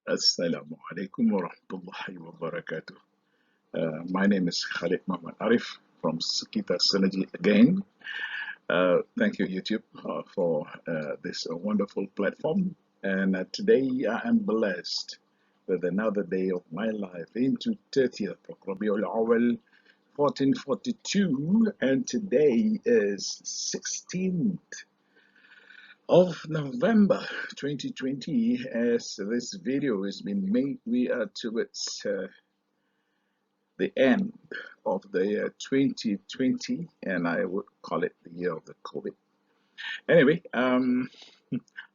Assalamu alaikum wa rahmatullahi wa barakatuh. My name is Khalid Ariff from Sekitar again. Thank you, YouTube, for this wonderful platform. And today I am blessed with another day of my life into 30th of Rabiul Awal 1442, and today is 16th of November 2020. As this video has been made, we are towards the end of the year 2020, and I would call it the year of the COVID. Anyway,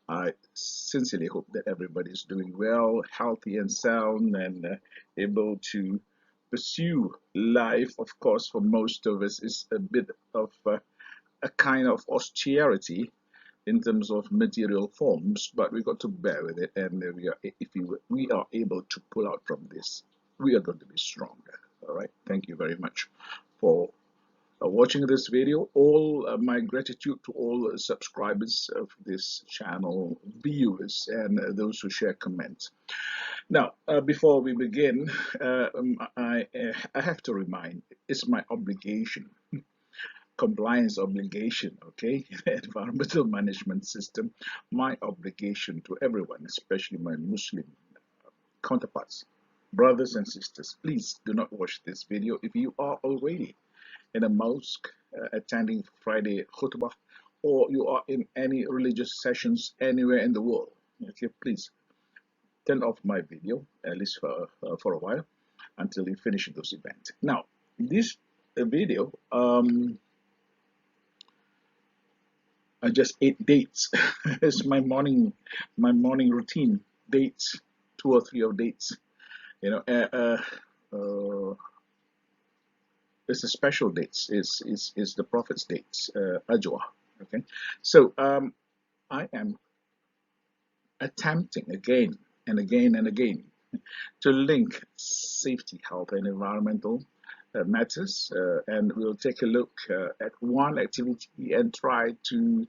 I sincerely hope that everybody's doing well, healthy and sound, and able to pursue life. Of course, for most of us, is a bit of a kind of austerity in terms of material forms, but we got to bear with it, and we are able to pull out from this, we are going to be stronger. All right, thank you very much for watching this video. All my gratitude to all subscribers of this channel, viewers, and those who share comments. Now, before we begin, I have to remind, it's my obligation, compliance obligation, okay, environmental management system, my obligation to everyone, especially my Muslim counterparts, brothers and sisters. Please do not watch this video if you are already in a mosque attending Friday khutbah, or you are in any religious sessions anywhere in the world. Okay, please turn off my video, at least for a while, until you finish those events. Now, this video, I just ate dates. It's my morning routine. Dates, 2 or 3 of dates. You know, it's a special dates. It's the Prophet's dates, Ajwa. Okay, so I am attempting again and again and again to link safety, health, and environmental matters, and we'll take a look at one activity and try to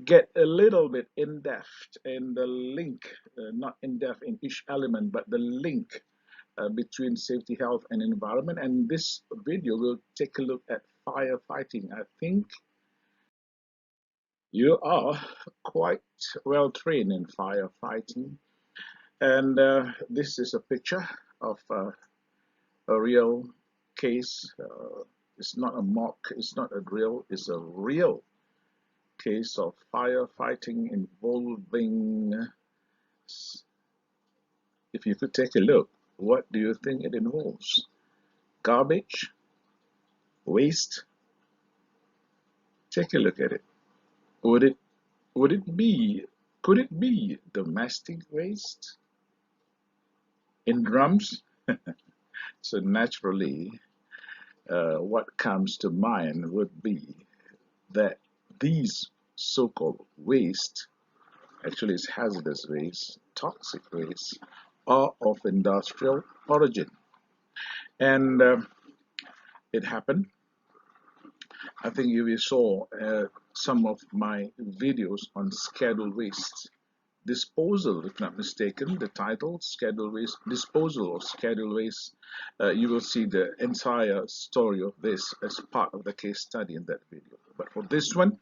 get a little bit in depth in the link, not in depth in each element, but the link between safety, health, and environment. And this video will take a look at firefighting. I think you are quite well trained in firefighting, and this is a picture of a real case. It's not a mock, it's not a drill, it's a real case of firefighting involving, if you could take a look, what do you think it involves? Garbage? Waste? Take a look at it. Would it be, could it be domestic waste in drums? So naturally, what comes to mind would be that these so-called waste, actually it's hazardous waste, toxic waste, are of industrial origin. And it happened. I think you saw some of my videos on scheduled waste disposal, if not mistaken, the title, scheduled waste, disposal of scheduled waste. You will see the entire story of this as part of the case study in that video. But for this one,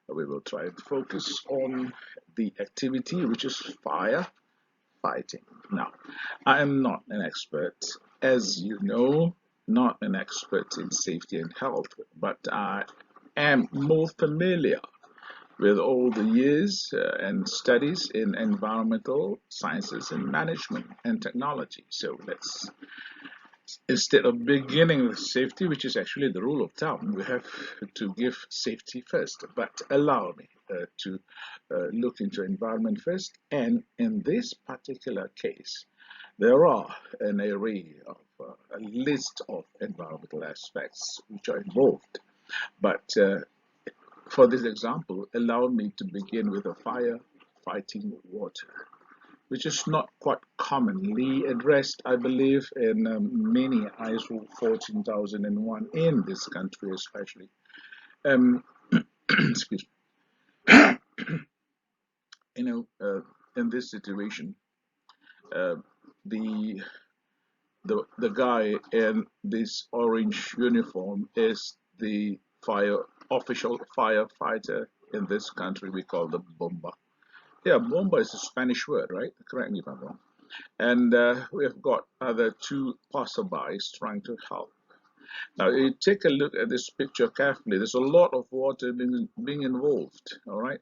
we will try to focus on the activity, which is fire fighting. Now, I am not an expert, as you know, not an expert in safety and health, but I am more familiar with all the years and studies in environmental sciences and management and technology. So let's, instead of beginning with safety, which is actually the rule of thumb, we have to give safety first. But allow me to look into environment first. And in this particular case, there are an array of a list of environmental aspects which are involved. But for this example, allow me to begin with a fire fighting water, which is not quite commonly addressed, I believe, in many ISO 14001 in this country, especially. Excuse me. In this situation, Uh, the the guy in this orange uniform is the official firefighter in this country. We call them bomba. Yeah, bomba is a Spanish word, right? Correct me if I'm wrong. And we've got other two passerbys trying to help. Now, you take a look at this picture carefully. There's a lot of water being involved, all right?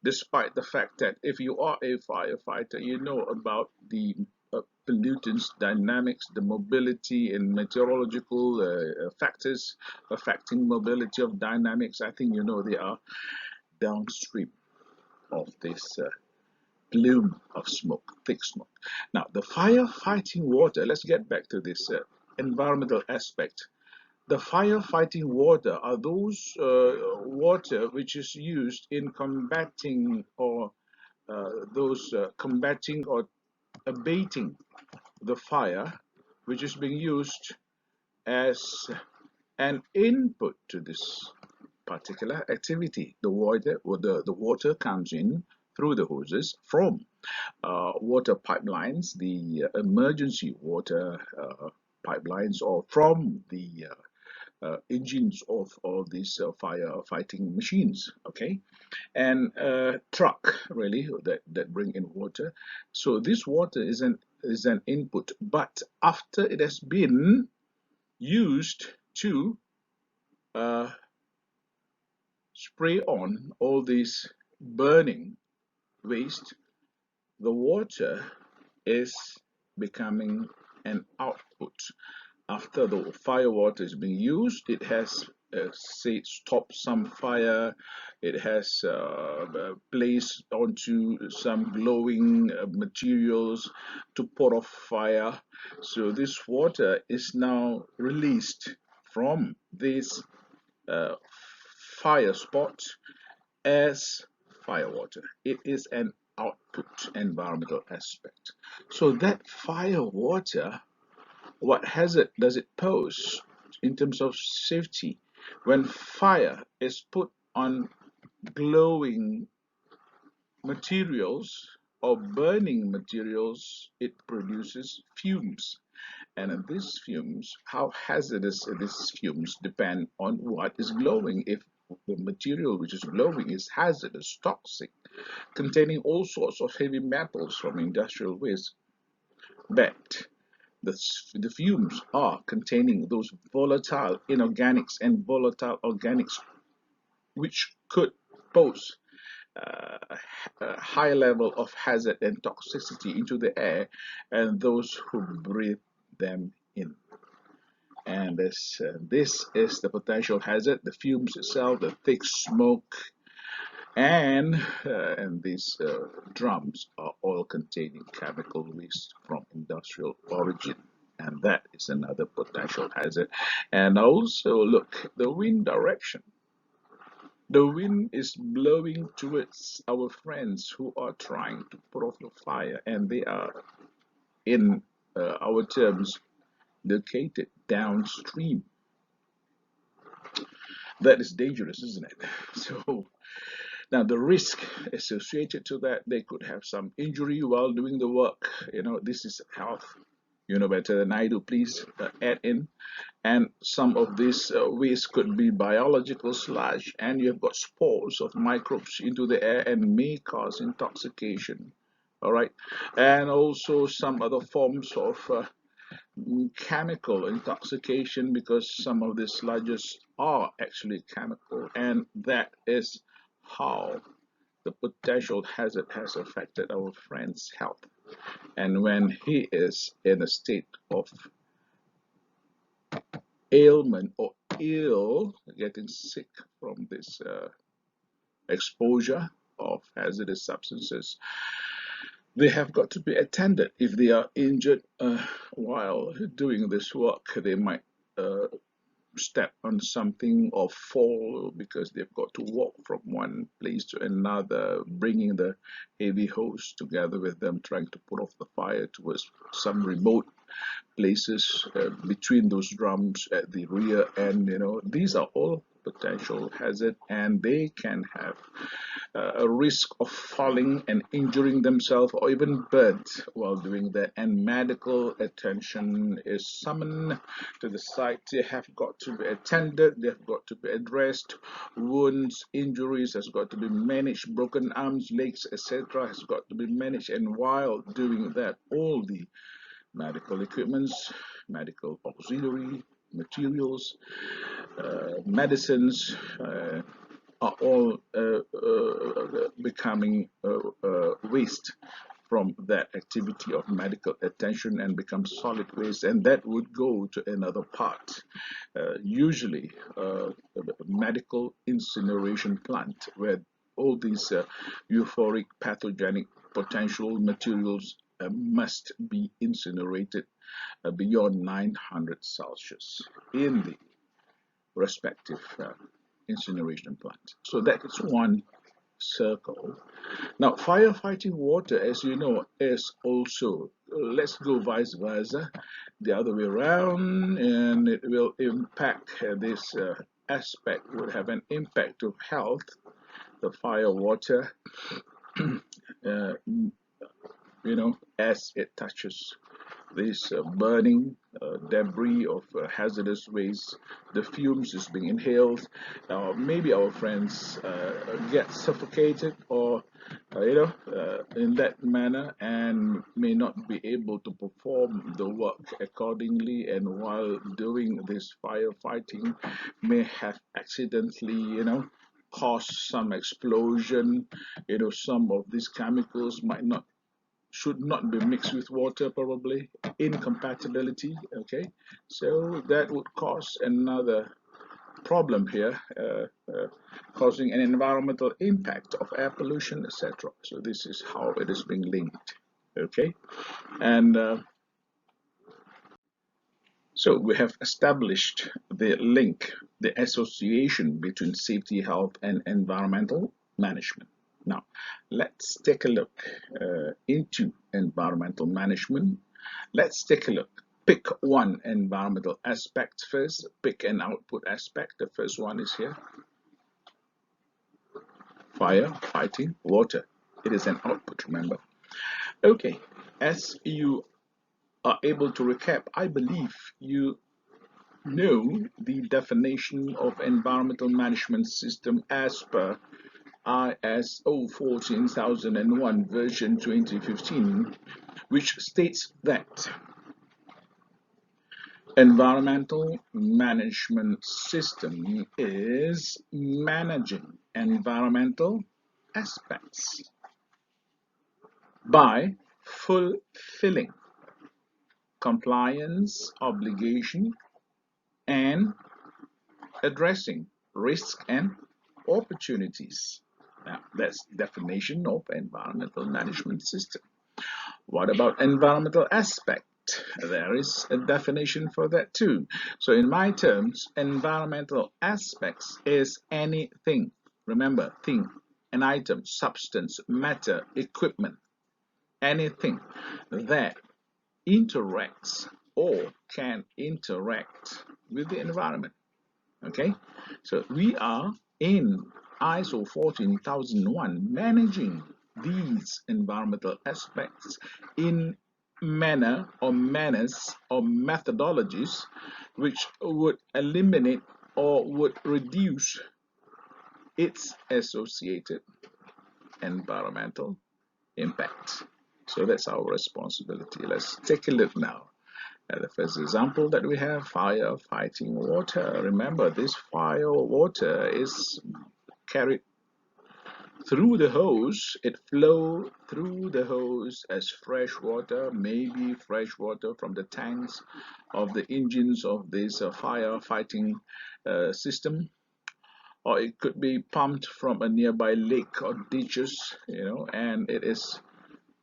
Despite the fact that if you are a firefighter, you know about the pollutants, dynamics, the mobility and meteorological factors affecting mobility of dynamics. I think you know they are downstream of this plume of smoke, thick smoke. Now, the firefighting water, let's get back to this environmental aspect. The firefighting water are those water which is used in combating or combating or abating the fire, which is being used as an input to this particular activity. The water comes in through the hoses from water pipelines, the emergency water pipelines, or from the engines of all these firefighting machines. Okay, and truck really that bring in water. So this water is an input, but after it has been used to uh, spray on all these burning waste, the water is becoming an output. After the fire water is being used, it has say stopped some fire, it has placed onto some glowing materials to put off fire. So this water is now released from this uh, fire spot as fire water. It is an output environmental aspect. So that fire water, what hazard does it pose in terms of safety? When fire is put on glowing materials or burning materials, it produces fumes. And in these fumes, how hazardous these fumes depend on what is glowing. If the material which is glowing is hazardous, toxic, containing all sorts of heavy metals from industrial waste, but the fumes are containing those volatile inorganics and volatile organics, which could pose a high level of hazard and toxicity into the air and those who breathe them in. And this is the potential hazard, the fumes itself, the thick smoke, and these drums are all containing chemical waste from industrial origin, and that is another potential hazard. And also look, the wind direction. The wind is blowing towards our friends who are trying to put off the fire, and they are, in our terms, located downstream. That is dangerous, isn't it? So now the risk associated to that, they could have some injury while doing the work. This is health. You know better than I do. Please add in. And some of these waste could be biological sludge, and you've got spores of microbes into the air and may cause intoxication. All right, and also some other forms of chemical intoxication, because some of these sludges are actually chemical, and that is how the potential hazard has affected our friend's health. And when he is in a state of ailment or ill, getting sick from this exposure of hazardous substances, they have got to be attended. If they are injured while doing this work, they might uh, step on something or fall because they've got to walk from one place to another, bringing the heavy hose together with them, trying to put off the fire towards some remote places between those drums at the rear end. These are all potential hazard, and they can have a risk of falling and injuring themselves or even burnt while doing that, and medical attention is summoned to the site. They have got to be attended, they have got to be addressed. Wounds, injuries has got to be managed, broken arms, legs, etc. has got to be managed, and while doing that, all the medical equipments, medical auxiliary materials, medicines, are all becoming waste from that activity of medical attention and become solid waste, and that would go to another part, usually a medical incineration plant, where all these euphoric pathogenic potential materials must be incinerated beyond 900 Celsius in the respective incineration plant. So that is one circle. Now, firefighting water, as you know, is also, let's go vice versa, the other way around, and it will impact this aspect, will have an impact of health, the fire water, uh, as it touches this burning debris of hazardous waste, the fumes is being inhaled. Maybe our friends get suffocated or in that manner, and may not be able to perform the work accordingly, and while doing this firefighting may have accidentally caused some explosion. Some of these chemicals might not should not be mixed with water, probably incompatibility. Okay, so that would cause another problem here, causing an environmental impact of air pollution, etc. So this is how it is being linked. Okay, and so we have established the link, the association between safety, health, and environmental management. Now, let's take a look into environmental management. Let's take a look. Pick one environmental aspect first. Pick an output aspect. The first one is here. Fire, fighting, water. It is an output, remember. Okay, as you are able to recap, I believe you know the definition of environmental management system as per ISO 14001 version 2015, which states that environmental management system is managing environmental aspects by fulfilling compliance obligation and addressing risk and opportunities. Now, that's definition of environmental management system. What about environmental aspect? There is a definition for that too. So in my terms, environmental aspects is anything. Remember, thing, an item, substance, matter, equipment, anything that interacts or can interact with the environment. Okay, so we are in ISO 14001 managing these environmental aspects in manner or manners or methodologies which would eliminate or would reduce its associated environmental impact. So that's our responsibility. Let's take a look now. The first example that we have, fire fighting water. Remember, this fire water is carried through the hose. It flows through the hose as fresh water, maybe fresh water from the tanks of the engines of this fire fighting system, or it could be pumped from a nearby lake or ditches, and it is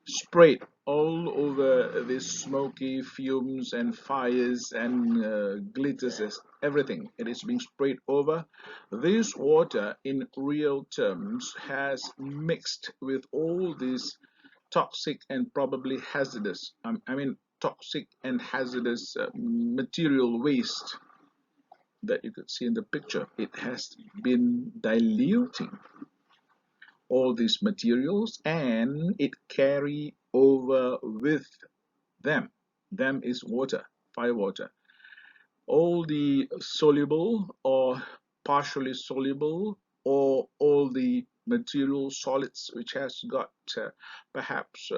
sprayed all over these smoky fumes and fires and glitters as everything. It is being sprayed over. This water in real terms has mixed with all these toxic and probably hazardous, toxic and hazardous material waste that you could see in the picture, it has been diluting all these materials, and it carry over with them. Them is water, fire water. All the soluble or partially soluble, or all the material solids which has got perhaps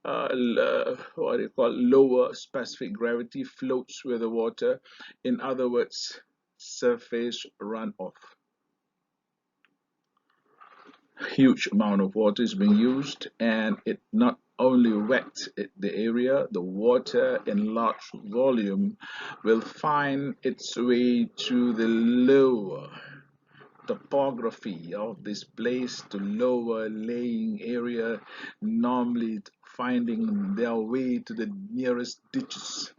what do you call lower specific gravity, floats with the water. In other words, surface runoff. Huge amount of water is being used, and it not only wet the area, the water in large volume will find its way to the lower topography of this place, to lower laying area, normally finding their way to the nearest ditches.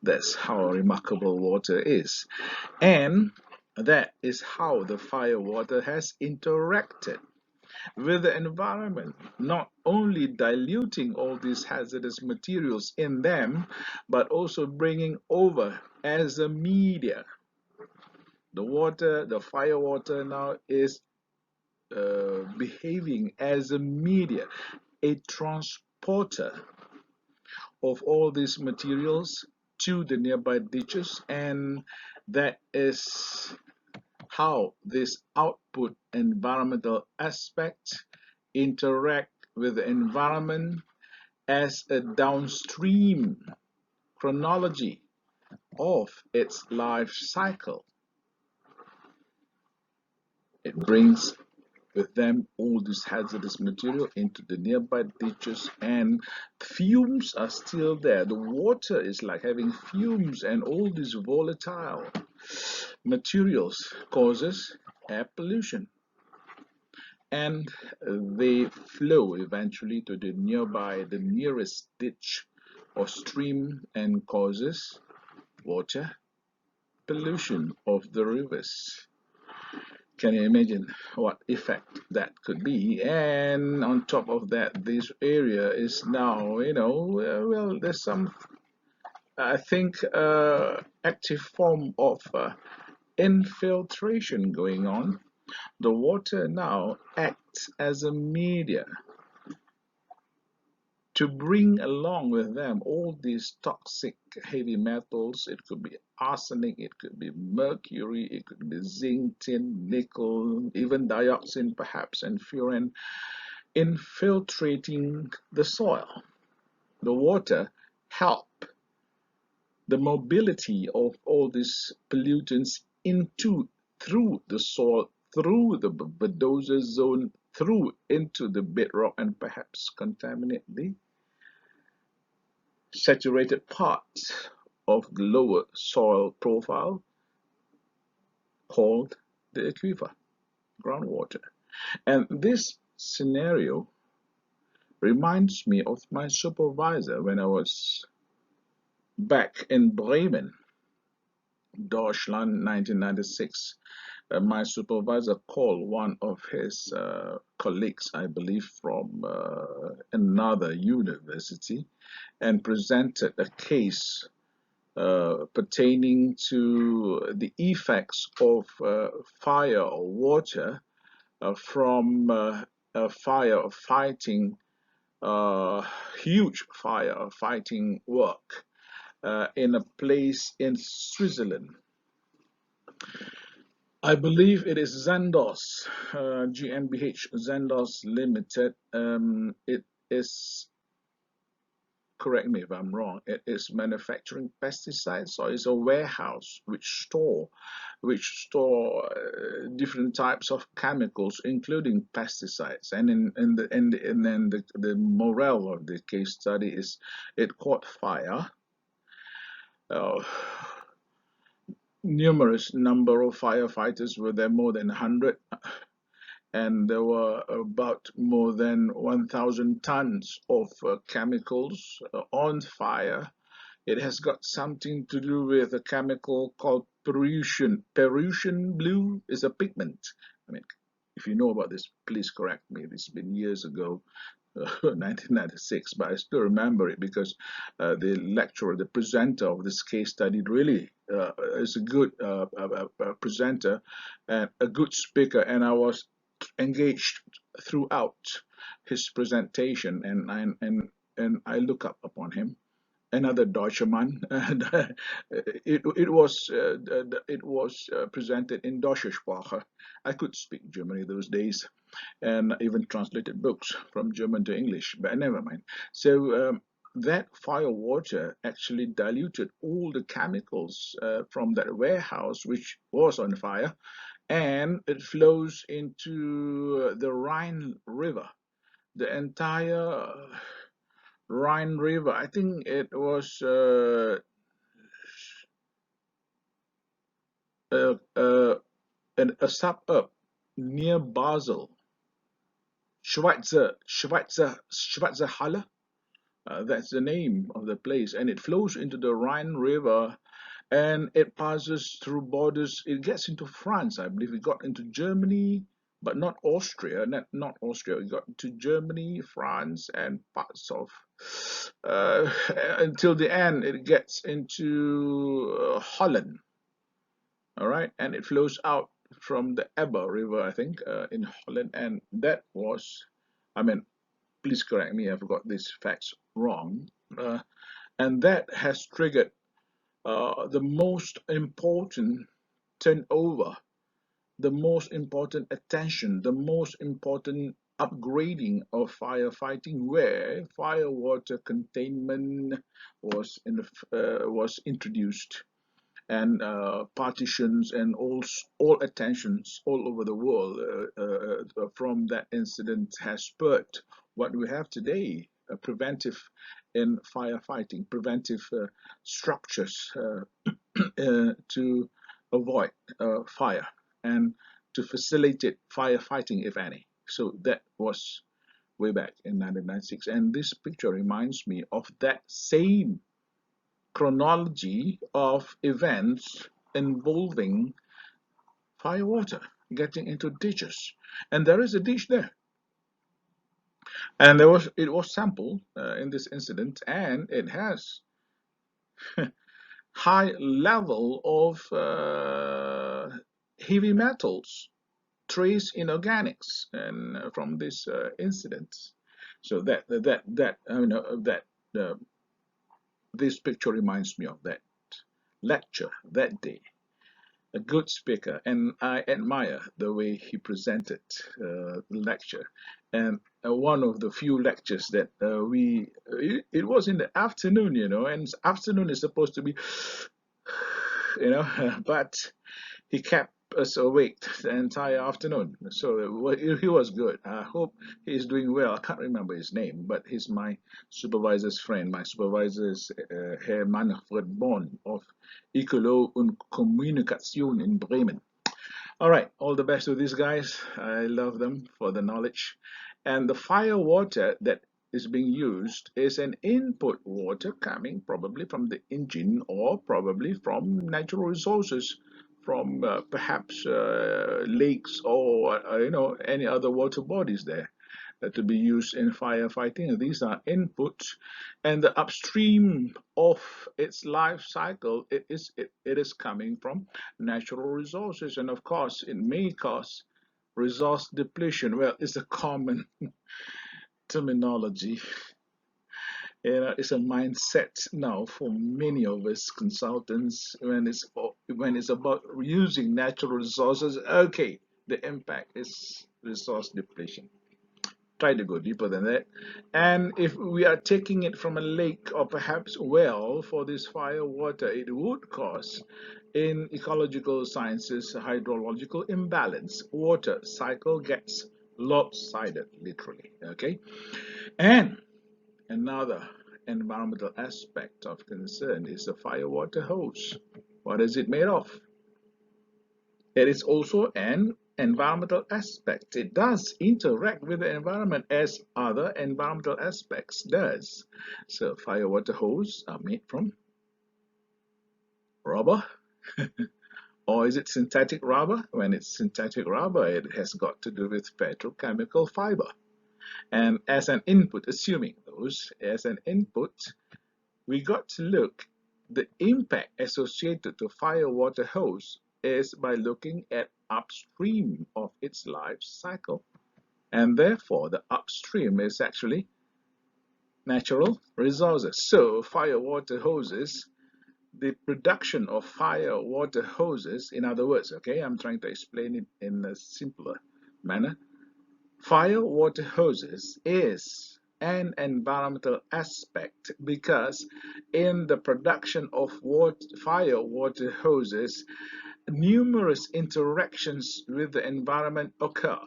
That's how remarkable water is. And that is how the fire water has interacted with the environment, not only diluting all these hazardous materials in them, but also bringing over as a media. The water, the fire water now is behaving as a media, a transporter of all these materials to the nearby ditches, and that is how this output environmental aspect interact with the environment as a downstream chronology of its life cycle. It brings with them all this hazardous material into the nearby ditches, and fumes are still there. The water is like having fumes, and all these volatile materials causes air pollution, and they flow eventually to the nearest ditch or stream, and causes water pollution of the rivers. Can you imagine what effect that could be? And on top of that, this area is now, well, there's some, I think, active form of infiltration going on. The water now acts as a media to bring along with them all these toxic heavy metals. It could be arsenic, it could be mercury, it could be zinc, tin, nickel, even dioxin perhaps, and furan, infiltrating the soil. The water help the mobility of all these pollutants through the soil, through the bulldozer zone, through into the bedrock, and perhaps contaminate the saturated parts of the lower soil profile called the aquifer, groundwater. And this scenario reminds me of my supervisor when I was back in Bremen, Deutschland, 1996. My supervisor called one of his colleagues, I believe from another university, and presented a case pertaining to the effects of fire or water from a fire fighting, huge fire fighting work in a place in Switzerland. I believe it is Zendos, GmbH Zendos Limited. It is, correct me if I'm wrong, it is manufacturing pesticides, or is a warehouse which store different types of chemicals, including pesticides. And the morale of the case study is it caught fire. Numerous number of firefighters were there, more than 100, and there were about more than 1,000 tons of chemicals on fire. It has got something to do with a chemical called Perusian. Perusian blue is a pigment. I mean, if you know about this, please correct me. It's been years ago. 1996, but I still remember it because the lecturer, the presenter of this case study, really is a good presenter and a good speaker, and I was engaged throughout his presentation, and I look up upon him. Another Deutschermann, and it was presented in Deutsche Sprache. I could speak German those days, and even translated books from German to English, but never mind. So that fire water actually diluted all the chemicals from that warehouse which was on fire, and it flows into the Rhine River. The entire Rhine River, I think it was uh, uh, a suburb near Basel, Schweizer Halle. That's the name of the place, and it flows into the Rhine River, and it passes through borders. It gets into France, I believe. It got into Germany, but not Austria. Not Austria. It got into Germany, France, and parts of uh, until the end. It gets into Holland. All right, and it flows out from the Ebbe River, I think, in Holland, and that was, I mean, please correct me if I got these facts wrong. And that has triggered the most important turnover, the most important attention, the most important upgrading of firefighting, where fire water containment was introduced, and partitions and all attentions all over the world from that incident has spurred what we have today, preventive in firefighting, preventive structures to avoid fire and to facilitate firefighting, if any. So that was way back in 1996, and this picture reminds me of that same chronology of events involving firewater getting into ditches, and there is a ditch there, and it was sampled in this incident, and it has high level of heavy metals, trace inorganics, and from this incident. So that you know that uh, this picture reminds me of that lecture that day. A good speaker, and I admire the way he presented the lecture. And one of the few lectures that it was in the afternoon, and afternoon is supposed to be, but he kept us awake the entire afternoon. So he was good. I hope he's doing well. I can't remember his name, but he's my supervisor's friend. My supervisor is Herr Manfred Born of Ecolo und Kommunikation in Bremen. All right, all the best to these guys. I love them for the knowledge. And the fire water that is being used is an input water coming probably from the engine or probably from natural resources, from perhaps lakes or any other water bodies there to be used in firefighting. These are inputs, and the upstream of its life cycle, it is coming from natural resources, and of course, it may cause resource depletion. Well, it's a common terminology. It's a mindset now for many of us consultants when it's about using natural resources. Okay, the impact is resource depletion. Try to go deeper than that. And if we are taking it from a lake or perhaps well for this fire water, it would cause in ecological sciences hydrological imbalance. Water cycle gets lopsided, literally. Okay, and another environmental aspect of concern is the fire water hose. What is it made of? It is also an environmental aspect. It does interact with the environment as other environmental aspects does. So fire water hose are made from rubber, or is it synthetic rubber? When it's synthetic rubber, it has got to do with petrochemical fiber. And as an input, assuming those as an input, we got to look the impact associated to fire water hose is by looking at upstream of its life cycle. And therefore, the upstream is actually natural resources. So, fire water hoses, the production of fire water hoses, in other words, okay, I'm trying to explain it in a simpler manner. Fire water hoses is an environmental aspect because in the production of fire water hoses, numerous interactions with the environment occur,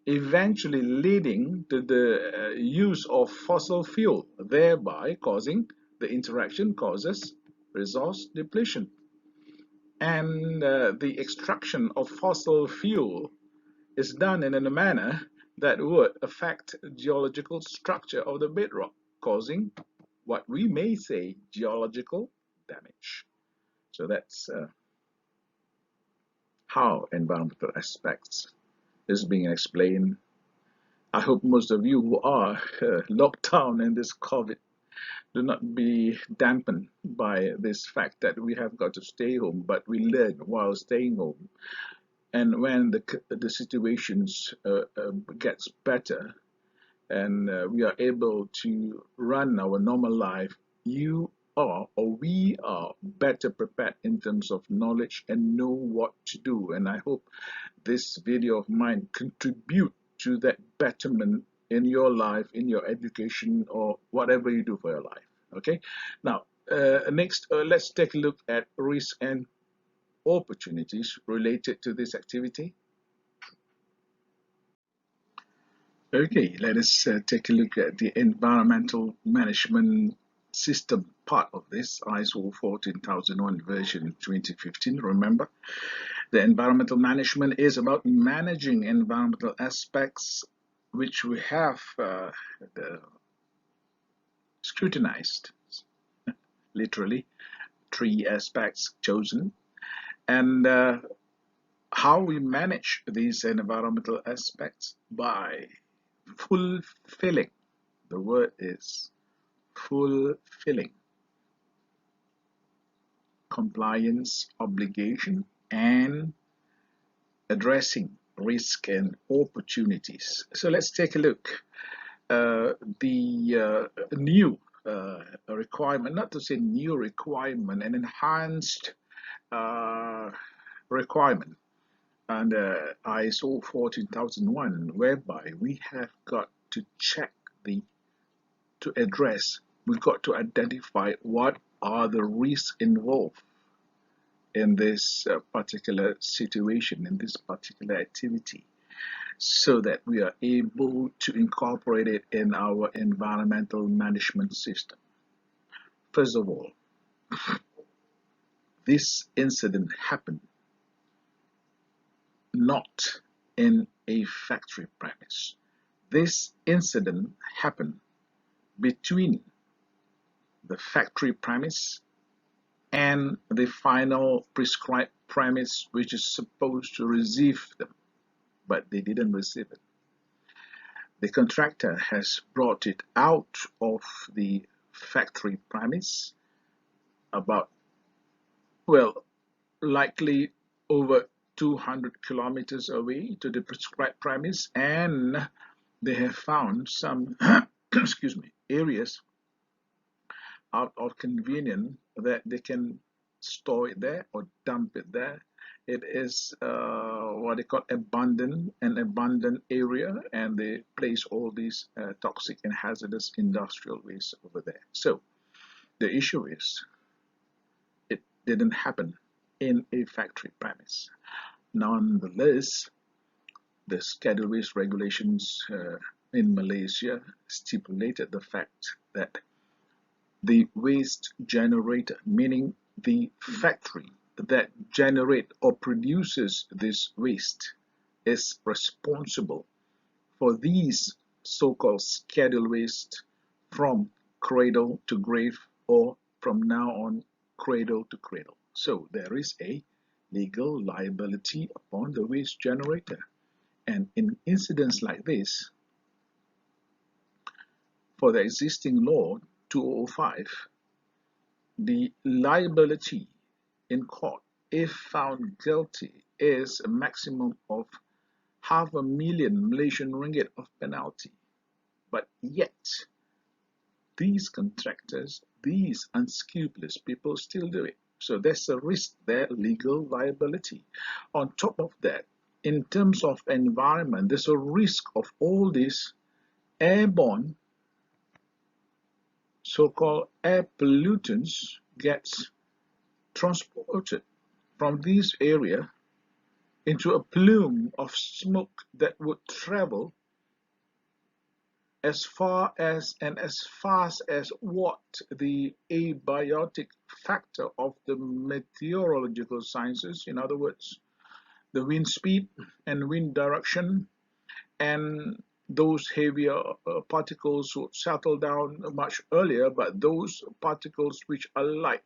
eventually leading to the use of fossil fuel, thereby causing the interaction causes resource depletion. And the extraction of fossil fuel is done in a manner that would affect the geological structure of the bedrock, causing what we may say geological damage. So that's how environmental aspects is being explained. I hope most of you who are locked down in this COVID do not be dampened by this fact that we have got to stay home, but we learn while staying home. And when the situations gets better, and we are able to run our normal life, you are or we are better prepared in terms of knowledge and know what to do. And I hope this video of mine contribute to that betterment in your life, in your education, or whatever you do for your life. Okay, now next let's take a look at risks and opportunities related to this activity. Okay, let us take a look at the environmental management system part of this ISO 14001 version 2015. Remember, the environmental management is about managing environmental aspects which we have scrutinized, literally, three aspects chosen, and how we manage these environmental aspects by fulfilling, the word is fulfilling, compliance obligation and addressing risk and opportunities. So let's take a look. The new requirement, not to say new requirement, an enhanced requirement under ISO 14001, whereby we have got to check to address, we've got to identify what are the risks involved in this particular situation, in this particular activity, so that we are able to incorporate it in our environmental management system. First of all, this incident happened not in a factory premise. This incident happened between the factory premise and the final prescribed premise which is supposed to receive them, but they didn't receive it. The contractor has brought it out of the factory premise about, well, likely over 200 kilometers away to the prescribed premise, and they have found some excuse me, areas out of convenience that they can store it there or dump it there. It is what they call an abandoned area, and they place all these toxic and hazardous industrial waste over there. So the issue is it didn't happen in a factory premise. Nonetheless, the schedule waste regulations in Malaysia stipulated the fact that the waste generator, meaning the factory that generates or produces this waste, is responsible for these so-called scheduled waste from cradle to grave, or from now on cradle to cradle. So there is a legal liability upon the waste generator, And in incidents like this, for the existing law 2005, the liability in court, if found guilty, is a maximum of $500,000 Malaysian ringgit of penalty. But yet, these contractors, these unscrupulous people still do it. So there's a risk there, legal liability. On top of that, in terms of environment, there's a risk of all these airborne so-called air pollutants gets transported from this area into a plume of smoke that would travel as far as and as fast as what the abiotic factor of the meteorological sciences, in other words, the wind speed and wind direction, and those heavier particles would settle down much earlier, but those particles which are light,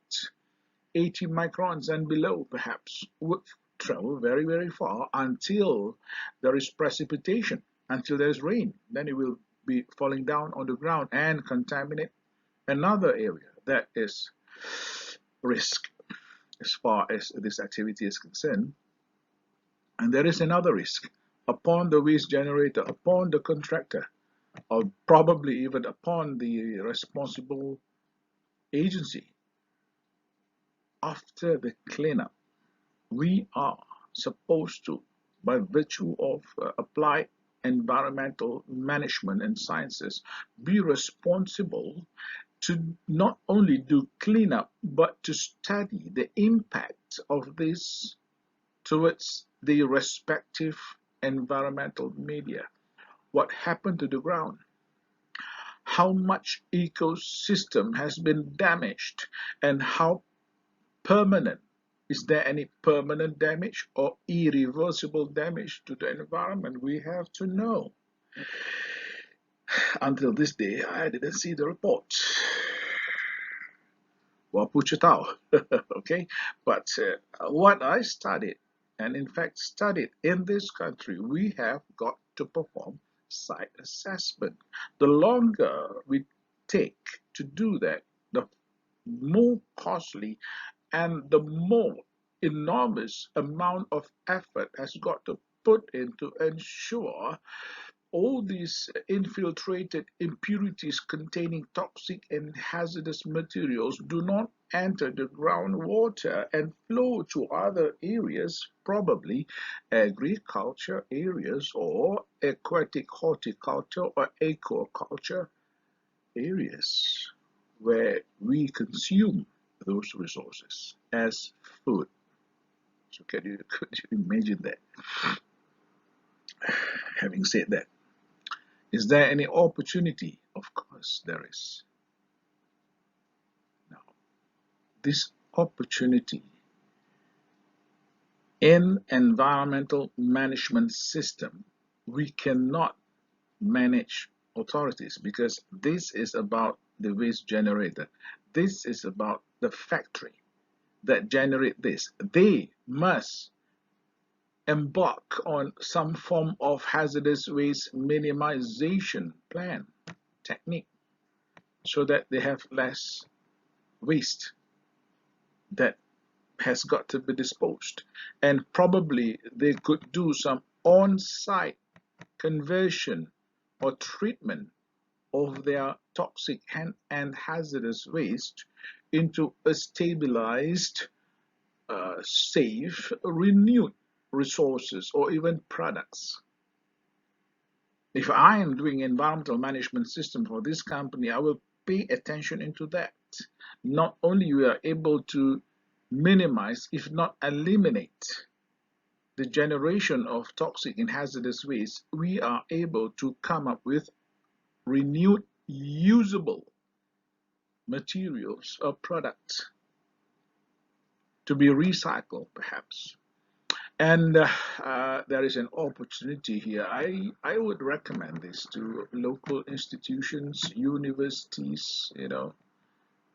80 microns and below perhaps, would travel very, very far until there is precipitation, until there is rain. Then it will be falling down on the ground and contaminate another area. That is risk as far as this activity is concerned. And there is another risk upon the waste generator, upon the contractor, or probably even upon the responsible agency. After the cleanup, we are supposed to, by virtue of applied environmental management and sciences, be responsible to not only do cleanup, but to study the impact of this towards the respective environmental media. What happened to the ground? How much ecosystem has been damaged, and how permanent? Is there any permanent damage or irreversible damage to the environment? We have to know. Until this day, I didn't see the report. 我不知道 okay, but what I studied, and in fact studied in this country, we have got to perform site assessment. The longer we take to do that, the more costly and the more enormous amount of effort has got to put in to ensure all these infiltrated impurities containing toxic and hazardous materials do not enter the groundwater and flow to other areas, probably agriculture areas or aquatic horticulture or aquaculture areas where we consume those resources as food. So could you imagine that? Having said that, is there any opportunity? Of course there is. Now, this opportunity in environmental management system, we cannot manage authorities, because this is about the waste generator. This is about the factory that generate this. They must embark on some form of hazardous waste minimization plan technique so that they have less waste that has got to be disposed. And probably they could do some on-site conversion or treatment of their toxic and hazardous waste into a stabilized, safe, renewed resources or even products. If I am doing environmental management system for this company, I will pay attention into that. Not only we are able to minimize, if not eliminate, the generation of toxic and hazardous waste, we are able to come up with renewed, usable materials or products to be recycled, perhaps. And there is an opportunity here. I would recommend this to local institutions, universities,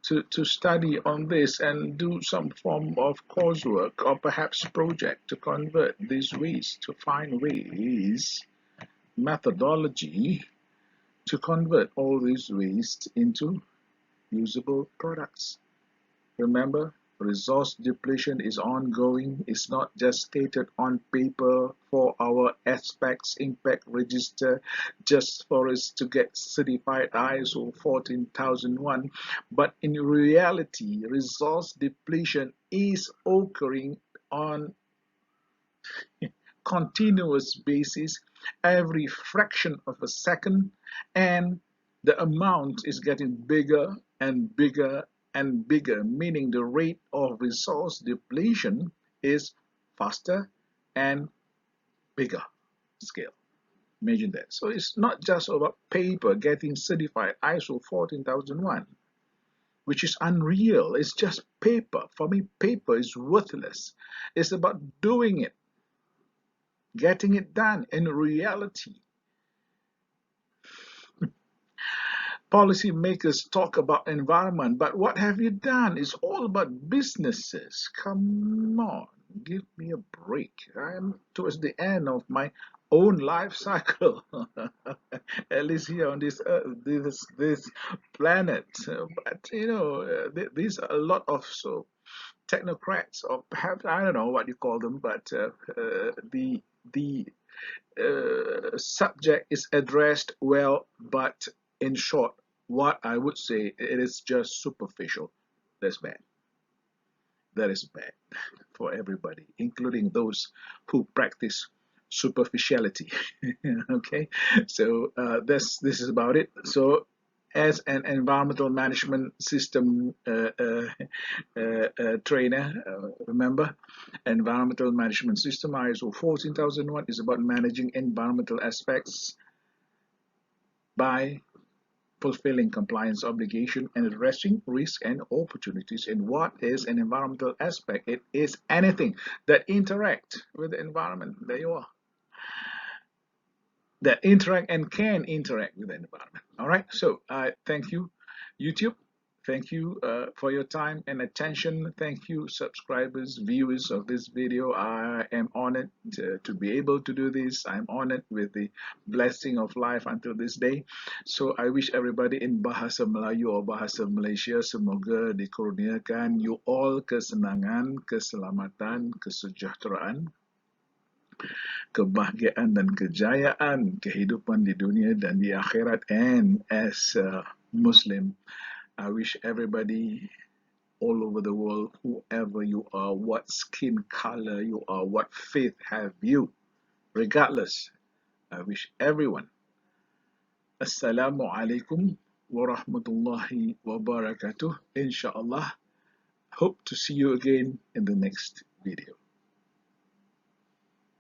to study on this and do some form of coursework or perhaps project to convert these ways, to find ways, methodology to convert all these waste into usable products. Remember, resource depletion is ongoing. It's not just stated on paper for our aspects impact register just for us to get certified ISO 14001. But in reality, resource depletion is occurring on continuous basis every fraction of a second, and the amount is getting bigger and bigger and bigger, meaning the rate of resource depletion is faster and bigger scale. Imagine that. So it's not just about paper getting certified ISO 14001, which is unreal. It's just paper. For me, paper is worthless. It's about doing it, getting it done in reality. Policymakers talk about environment, but what have you done? It's all about businesses. Come on, give me a break. I'm towards the end of my own life cycle, at least here on this earth, this planet. But you know, these are a lot of technocrats, or perhaps I don't know what you call them, but the subject is addressed well, but in short, what I would say, it is just superficial. That's bad. That is bad for everybody, including those who practice superficiality. Okay, so this is about it. So as an environmental management system trainer, remember, environmental management system ISO 14001 is about managing environmental aspects by fulfilling compliance obligation and addressing risks and opportunities. And what is an environmental aspect? It is anything that interact with the environment. There you are. That interact and can interact with the environment. All right. So thank you, YouTube. Thank you for your time and attention. Thank you, subscribers, viewers of this video. I am honored to be able to do this. I'm honored with the blessing of life until this day. So I wish everybody in Bahasa Melayu or Bahasa Malaysia, semoga dikurniakan you all kesenangan, keselamatan, kesejahteraan, kebahagiaan dan kejayaan kehidupan di dunia dan di akhirat. And as a Muslim, I wish everybody all over the world, whoever you are, what skin color you are, what faith have you, regardless, I wish everyone Assalamu alaikum wa rahmatullahi wa barakatuh. Inshallah, hope to see you again in the next video.